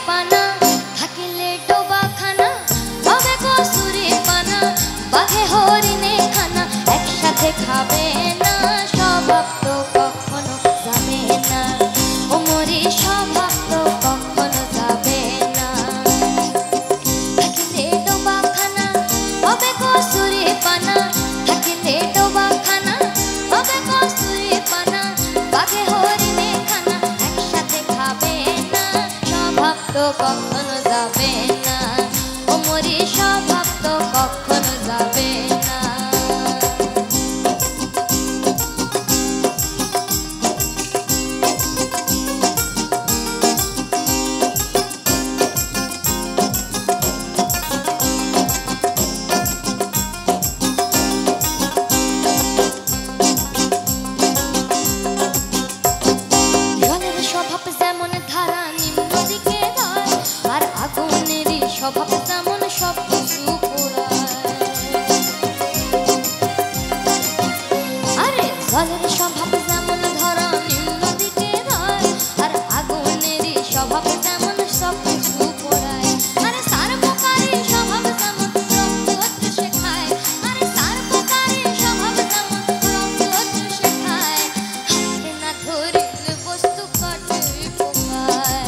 পানা থাকিলে ডোবাখানা হবে কসুরি পানা বাঘে হরিণে খানা একসাথে খাবে না স্বভাব তো কখনো যাবে না ও মরি স্বভাব তো কখনো যাবে না থাকিলে ডোবাখানা হবে কসুরি পানা থাকিলে ডোবাখানা হবে কসুরি পানা বাঘে হরিণে খানা একসাথে খাবে না স্বভাব তো কখনো যাবে না ও মরি স্বভাব তো কখনো যাবে না স্বভাব তেমন সব কিছু আরে জলের স্বভাব যেমন ধরা নিম্ন দিকে রয় আর আগুনেরই স্বভাব তেমন সব কিছু পোড়ায় আরে সার্বকারী স্বভাব যেমন রক্ত শেখায় আরে সার্বকারী স্বভাব যেমন রক্ত শেখায় হাতে না ধরিলে বস্তু কাটে পোকায়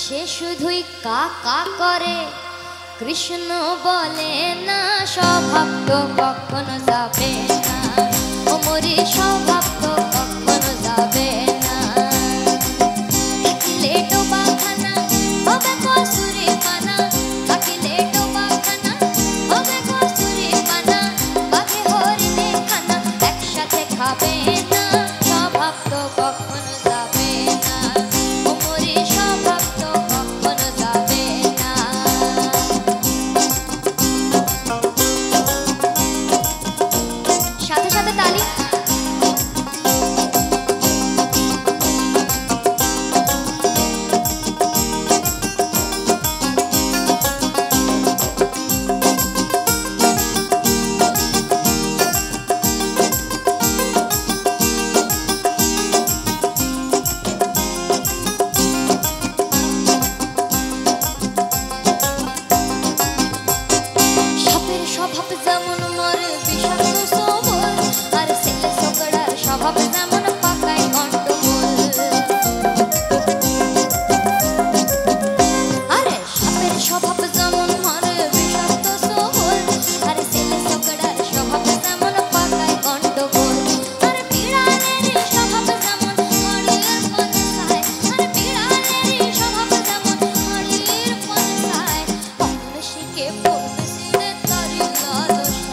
সে শুধুই কাকা করে কৃষ্ণ বলে না স্বভাব তো কখনো যাবে না ও মরি স্বভাব তো কখনো যাবে না থাকিলে ডোবাখানা হবে কসুরি পানা থাকিলে ডোবাখানা হবে কসুরি পানা বাঘে হরিণে খানা একসাথে খাবে না স্বভাব তো কখনো যাবে না ও মরি স্বভাব স্বভাব যেমন পাকায় গন্ডগোল আরে সাপের স্বভাব যেমন মারে বিষাক্ত সবল আরে ছেলে ছোকরার স্বভাব যেমন পাকায় গন্ডগোল আরে বিড়ালের স্বভাব যেমন মাড়ির পনসায় আরে বিড়ালের স্বভাব যেমন মাড়ির পনসায় কখন শিখে পড়বে সিনে তারি লালসায়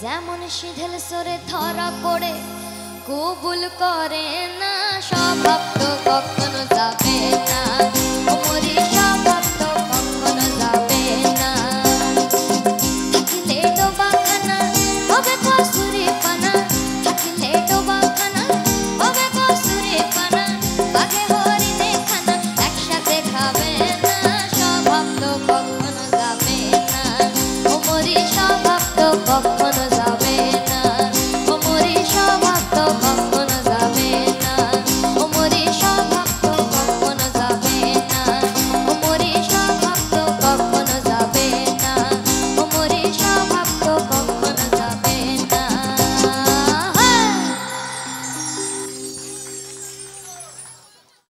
যেমন সিধেল সরে ধরা পড়ে কবুল করে না স্বভাব তো কখনো